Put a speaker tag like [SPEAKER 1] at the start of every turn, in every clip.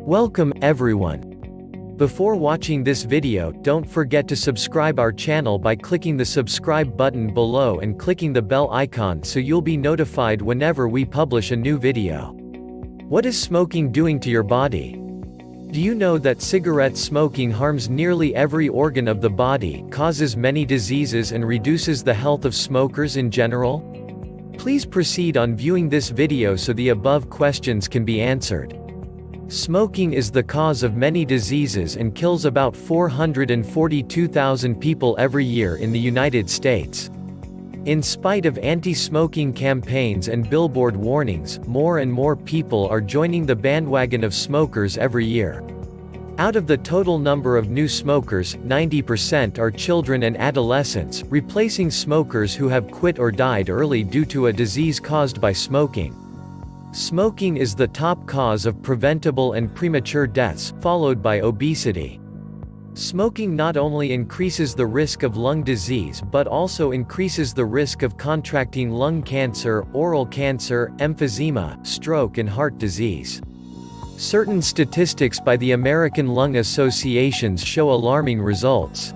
[SPEAKER 1] Welcome, everyone. Before watching this video, don't forget to subscribe our channel by clicking the subscribe button below and clicking the bell icon so you'll be notified whenever we publish a new video. What is smoking doing to your body? Do you know that cigarette smoking harms nearly every organ of the body, causes many diseases and reduces the health of smokers in general? Please proceed on viewing this video so the above questions can be answered. Smoking is the cause of many diseases and kills about 442,000 people every year in the United States. In spite of anti-smoking campaigns and billboard warnings, more and more people are joining the bandwagon of smokers every year. Out of the total number of new smokers, 90% are children and adolescents, replacing smokers who have quit or died early due to a disease caused by smoking. Smoking is the top cause of preventable and premature deaths, followed by obesity. Smoking not only increases the risk of lung disease but also increases the risk of contracting lung cancer, oral cancer, emphysema, stroke and heart disease. Certain statistics by the American Lung Association show alarming results.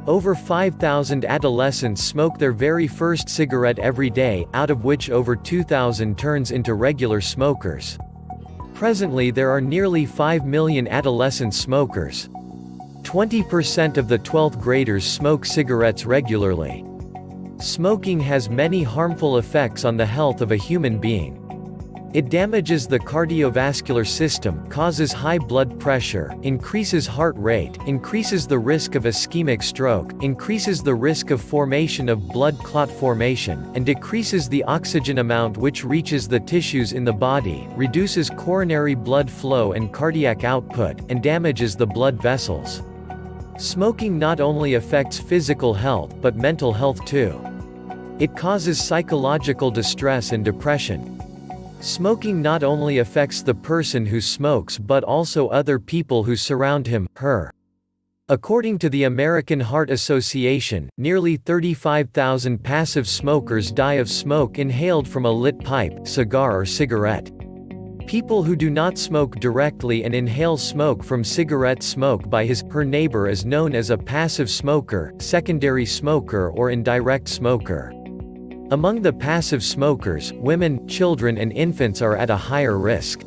[SPEAKER 1] Over 5,000 adolescents smoke their very first cigarette every day, out of which over 2,000 turns into regular smokers. Presently there are nearly 5 million adolescent smokers. 20% of the 12th graders smoke cigarettes regularly. Smoking has many harmful effects on the health of a human being. It damages the cardiovascular system, causes high blood pressure, increases heart rate, increases the risk of ischemic stroke, increases the risk of formation of blood clot formation, and decreases the oxygen amount which reaches the tissues in the body, reduces coronary blood flow and cardiac output, and damages the blood vessels. Smoking not only affects physical health but mental health too. It causes psychological distress and depression. Smoking not only affects the person who smokes but also other people who surround him, her. According to the American Heart Association, nearly 35,000 passive smokers die of smoke inhaled from a lit pipe, cigar or cigarette. People who do not smoke directly and inhale smoke from cigarette smoke by her neighbor is known as a passive smoker, secondary smoker or indirect smoker. Among the passive smokers, women, children and infants are at a higher risk.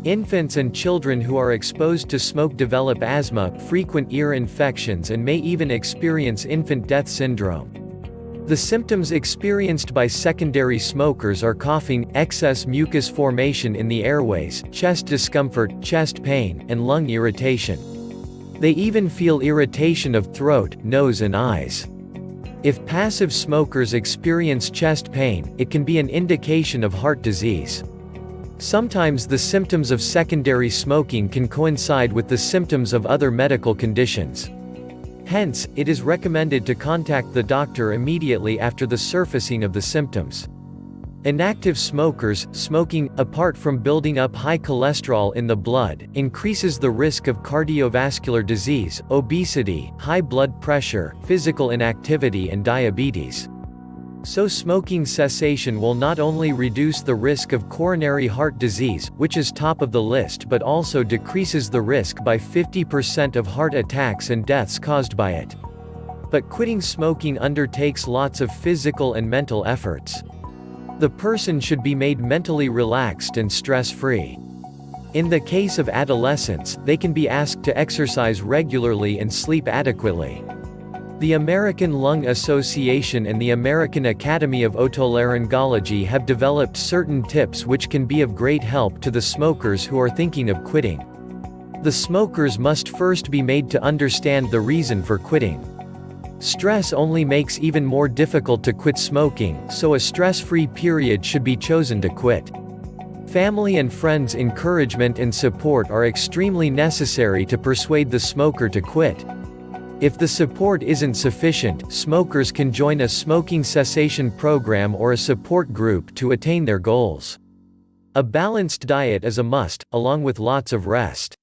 [SPEAKER 1] Infants and children who are exposed to smoke develop asthma, frequent ear infections and may even experience infant death syndrome. The symptoms experienced by secondary smokers are coughing, excess mucus formation in the airways, chest discomfort, chest pain, and lung irritation. They even feel irritation of throat, nose and eyes. If passive smokers experience chest pain, it can be an indication of heart disease. Sometimes the symptoms of secondary smoking can coincide with the symptoms of other medical conditions. Hence, it is recommended to contact the doctor immediately after the surfacing of the symptoms. Inactive smokers, smoking, apart from building up high cholesterol in the blood, increases the risk of cardiovascular disease, obesity, high blood pressure, physical inactivity and diabetes. So smoking cessation will not only reduce the risk of coronary heart disease, which is top of the list, but also decreases the risk by 50% of heart attacks and deaths caused by it. But quitting smoking undertakes lots of physical and mental efforts. The person should be made mentally relaxed and stress-free. In the case of adolescents, they can be asked to exercise regularly and sleep adequately. The American Lung Association and the American Academy of Otolaryngology have developed certain tips which can be of great help to the smokers who are thinking of quitting. The smokers must first be made to understand the reason for quitting. Stress only makes even more difficult to quit smoking, so a stress-free period should be chosen to quit. Family and friends' encouragement and support are extremely necessary to persuade the smoker to quit. If the support isn't sufficient, smokers can join a smoking cessation program or a support group to attain their goals. A balanced diet is a must, along with lots of rest.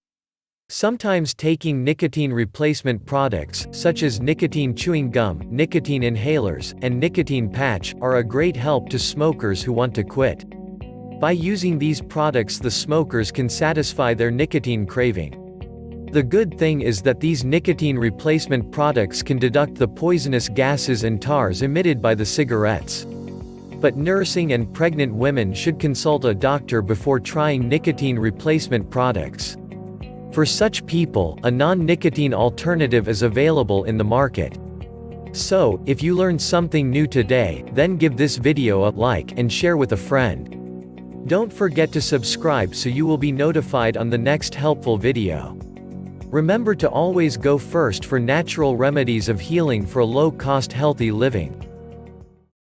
[SPEAKER 1] Sometimes taking nicotine replacement products, such as nicotine chewing gum, nicotine inhalers, and nicotine patch, are a great help to smokers who want to quit. By using these products, the smokers can satisfy their nicotine craving. The good thing is that these nicotine replacement products can deduct the poisonous gases and tars emitted by the cigarettes. But nursing and pregnant women should consult a doctor before trying nicotine replacement products. For such people, a non-nicotine alternative is available in the market. So, if you learned something new today, then give this video a like and share with a friend. Don't forget to subscribe so you will be notified on the next helpful video. Remember to always go first for natural remedies of healing for low-cost healthy living.